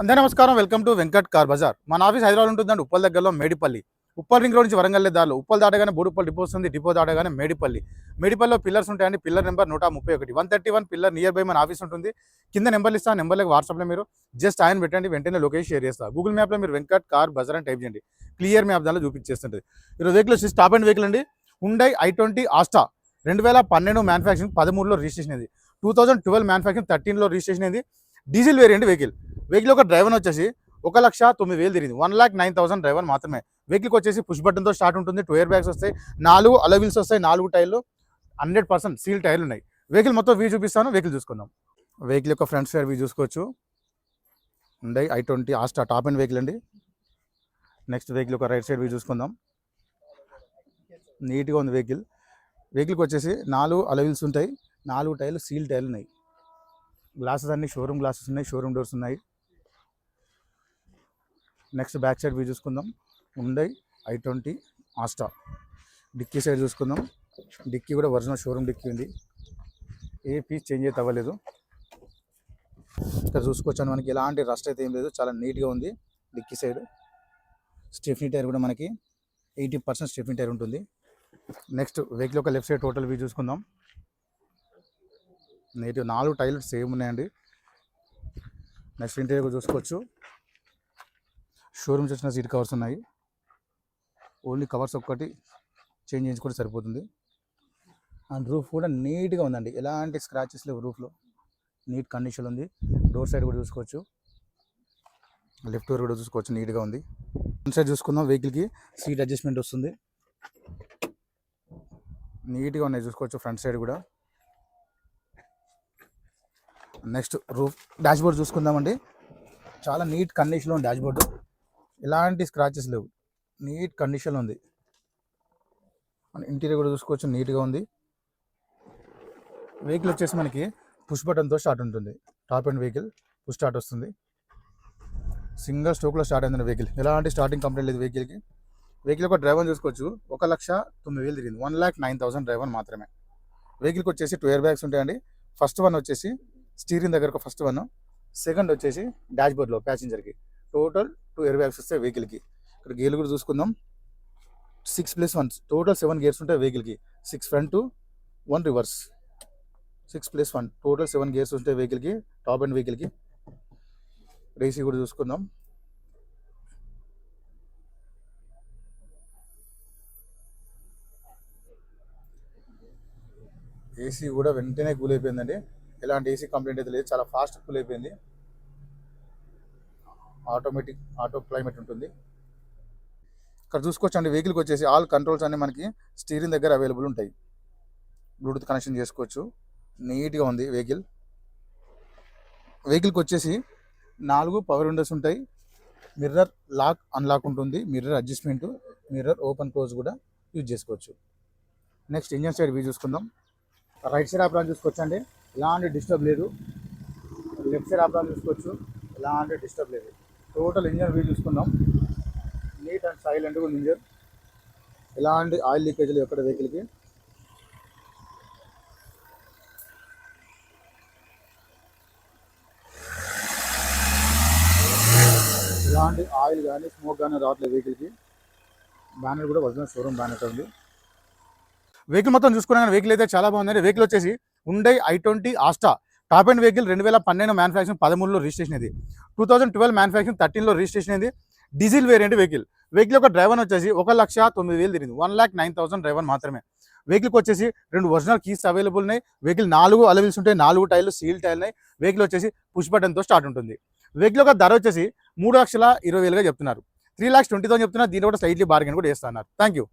అందరికీ నమస్కారం. Welcome to Venkat car bazaar. మన ఆఫీస్ హైదరాబాద్ ఉంటుందండి, ఉప్పల్ దగ్గరలో మేడిపల్లి. ఉప్పల్ రింగ్ రోడ్ నుంచి వరంగల్ దారిలో ఉప్పల్ దాటగానే బోడుప్పల్ డిపో వస్తుంది. డిపో దాటగానే మేడిపల్లిలో పిల్లర్స్ ఉంటాయండి. Pillar number 131 131 pillar near by మన ఆఫీస్ ఉంటుంది. కింద నెంబర్లు ఇస్తాను. నెంబర్లకు వాట్సాప్లో మీరు జస్ట్ ఆయన పెట్టండి, వెంటనే లొకేషన్ షేర్ చేస్తా. గూగుల్ మ్యాప్లో మీరు వెంకట్ కార్ బజార్ అని టైప్ చేయండి, క్లియర్ మ్యాప్ దానిలో చూపించేస్తుంటుంది. ఈరోజు వెహికల్ వచ్చి టాప్ అండ్ వెహికల్ అండి. హుండై i20 ఆస్టా 2012 మ్యానుఫ్యాక్చరింగ్, 13లో రిజిస్ట్రేషన్ అయింది. 2012 మ్యానుఫ్యాక్చరింగ్, 13లో రిజిస్ట్రేషన్ అయింది. డీజిల్ వేరియంట్ వెహికల్ ఒక డ్రైవర్ వచ్చేసి 1,09,000 తిరిగింది. 1,09,000 డ్రైవర్ మాత్రమే. వెహికల్కి వచ్చేసి పుష్ బటన్తో స్టార్ట్ ఉంటుంది. 2 ఎయిర్ బ్యాగ్స్ వస్తాయి, 4 అలై వీల్స్ వస్తాయి, 4 టైర్లు 100% సీల్ టైర్లు ఉన్నాయి. వెహికల్ మొత్తం వ్యూ చూపిస్తాను, వెహికల్ చూసుకుందాం. వెహికల్ యొక్క ఫ్రంట్ సైడ్ వ్యూ చూసుకోవచ్చు. Hyundai i20 Asta top end vehicle అండి. నెక్స్ట్ వెహికల్ ఒక రైట్ సైడ్ వ్యూ చూసుకుందాం. నీట్గా ఉంది వెహికల్కి వచ్చేసి 4 అలై వీల్స్ ఉంటాయి, 4 టైర్లు సీల్ టైర్లు ఉన్నాయి. గ్లాసెస్ అన్ని షోరూమ్ గ్లాసెస్ ఉన్నాయి, షోరూమ్ డోర్స్ ఉన్నాయి. నెక్స్ట్ బ్యాక్ సైడ్ వ్యూ చూసుకుందాం. Hyundai i20 Asta dickey side చూసుకుందాం. డిక్కీ కూడా ఒరిజినల్ షోరూమ్ డిక్కీ ఉంది, ఏ పీస్ చేంజ్ అయితే అవ్వలేదు. ఇక్కడ చూసుకోవచ్చాను, మనకి ఎలాంటి రస్ట్ అయితే ఏం లేదు, చాలా నీట్గా ఉంది. డిక్కీ సైడ్ స్టెఫ్నీ టైర్ కూడా మనకి 80% స్టెఫ్నీ టైర్ ఉంటుంది. నెక్స్ట్ వెహికల్ ఒక లెఫ్ట్ సైడ్ టోటల్ వ్యూ చూసుకుందాం. నీట్గా 4 టైర్లు సేమ్ ఉన్నాయండి. నెక్స్ట్ ఇంటీరియర్ కూడా చూసుకోవచ్చు. షోరూమ్స్ వచ్చిన సీట్ కవర్స్ ఉన్నాయి, ఓన్లీ కవర్స్ ఒక్కటి చేంజ్ చేయించుకుంటే సరిపోతుంది. అండ్ రూఫ్ కూడా నీట్గా ఉందండి, ఎలాంటి స్క్రాచెస్ లేవు రూఫ్లో, నీట్ కండిషన్ ఉంది. డోర్ సైడ్ కూడా చూసుకోవచ్చు, లెఫ్ట్ డోర్ కూడా చూసుకోవచ్చు, నీట్గా ఉంది. ఫ్రంట్ సైడ్ చూసుకుందాం. వెహికల్కి సీట్ అడ్జస్ట్మెంట్ వస్తుంది, నీట్గా ఉన్నాయి చూసుకోవచ్చు ఫ్రంట్ సైడ్ కూడా. నెక్స్ట్ రూఫ్ డాష్ బోర్డ్ చూసుకుందామండి. చాలా నీట్ కండిషన్లో ఉంది డాష్ బోర్డు, ఎలాంటి స్క్రాచెస్ లేవు, నీట్ కండిషన్లో ఉంది. ఇంటీరియర్ కూడా చూసుకోవచ్చు, నీట్గా ఉంది. వెహికల్ వచ్చేసి మనకి పుష్ బటన్తో స్టార్ట్ ఉంటుంది. Top end vehicle push start వస్తుంది. సింగిల్ స్ట్రోక్లో స్టార్ట్ అయింది వెహికల్, ఎలాంటి స్టార్టింగ్ కంప్లైంట్ లేదు వెహికల్కి. వెహికల్ ఒక డ్రైవర్ చూసుకోవచ్చు, 1,09,000 తిరిగింది. 1,09,000 డ్రైవర్ మాత్రమే. వెహికల్కి వచ్చేసి 2 ఎయిర్ బ్యాగ్స్ ఉంటాయండి. ఫస్ట్ వన్ వచ్చేసి స్టీరింగ్ దగ్గర ఒక ఫస్ట్ వన్, సెకండ్ వచ్చేసి డాష్ బోర్డ్లో ప్యాసింజర్కి. టోటల్ 2 ఎయిర్ బ్యాగ్స్ వస్తాయి వెహికల్కి. ఇక్కడ గేర్లు కూడా చూసుకుందాం. 6+1 టోటల్ 7 గేర్స్ ఉంటాయి వెహికల్కి. 6 ఫ్రంట్, 1 రివర్స్, 6+1 టోటల్ 7 గేర్స్ ఉంటాయి వెహికల్కి, టాప్ అండ్ వెహికల్కి. ఏసీ కూడా చూసుకుందాం. ఏసీ కూడా వెంటనే కూల్ అయిపోయిందండి, ఎలాంటి ఏసీ కంప్లైంట్ అయితే లేదు, చాలా ఫాస్ట్ కూల్ అయిపోయింది. ఆటోమేటిక్ ఆటో క్లైమేట్ ఉంటుంది. ఇక్కడ చూసుకోవచ్చు అండి, వెహికల్కి వచ్చేసి ఆల్ కంట్రోల్స్ అన్నీ మనకి స్టీరింగ్ దగ్గర అవైలబుల్ ఉంటాయి. బ్లూటూత్ కనెక్షన్ చేసుకోవచ్చు, నీట్గా ఉంది వెహికల్కి వచ్చేసి 4 పవర్ విండోస్ ఉంటాయి. మిర్రర్ లాక్ అన్లాక్ ఉంటుంది, mirror adjustment, mirror open close కూడా యూజ్ చేసుకోవచ్చు. నెక్స్ట్ ఇంజన్ సైడ్ వ్యూ చూసుకుందాం. రైట్ సైడ్ ఆప్రాన్ చూసుకోవచ్చు అండి, ఎలాంటి డిస్టర్బ్ లేదు. లెఫ్ట్ సైడ్ ఆప్రాన్ చూసుకోవచ్చు, ఎలాంటి డిస్టర్బ్ లేదు. టోటల్ ఇంజన్ వ్యూ చూసుకుందాం. నీట్ అండ్ సైలెంట్గా ఉంది ఇంజన్, ఎలాంటి ఆయిల్ లీకేజీలు ఎక్కడ వెహికల్కి. ఎలాంటి ఆయిల్ కానీ స్మోక్ కానీ రావట్లేదు వెహికల్కి. బ్యానర్ కూడా ఒరిజినల్ షోరూమ్ బ్యానర్ ఉంది. వెహికల్ మొత్తం చూసుకున్నాను, వెహికల్ అయితే చాలా బాగుందండి. వెహికల్ వచ్చేసి Hyundai i20 Asta top end vehicle, 2012 manufacturing, 13లో రిజిస్ట్రేషన్ అయింది. 2012 మ్యానుఫ్యాక్చరింగ్, 13లో రిజిస్ట్రేషన్ అయింది. డీజిల్ వేరియంట్ వెహికల్ యొక్క డ్రైవర్ వచ్చేసి 1,09,000 తిరిగింది. 1,09,000 డ్రైవర్ మాత్రమే. వెహికల్కి వచ్చేసి 2 ఒరిజినల్ కీస్ అవైలబుల్ ఉన్నాయి. వెహికల్ 4 అలై వీల్స్ ఉంటాయి, 4 టైర్లు సీల్ టైర్లు ఉన్నాయి. వెహికల్ వచ్చేసి పుష్ బటన్తో స్టార్ట్ ఉంటుంది. వెహికల్ యొక్క ధర వచ్చేసి 3,20,000 చెప్తున్నారు, 3,20,000 చెప్తున్నారు. దీంట్లో కూడా స్లైట్లీ బార్గెన్ కూడా చేస్తున్నారు. Thank you.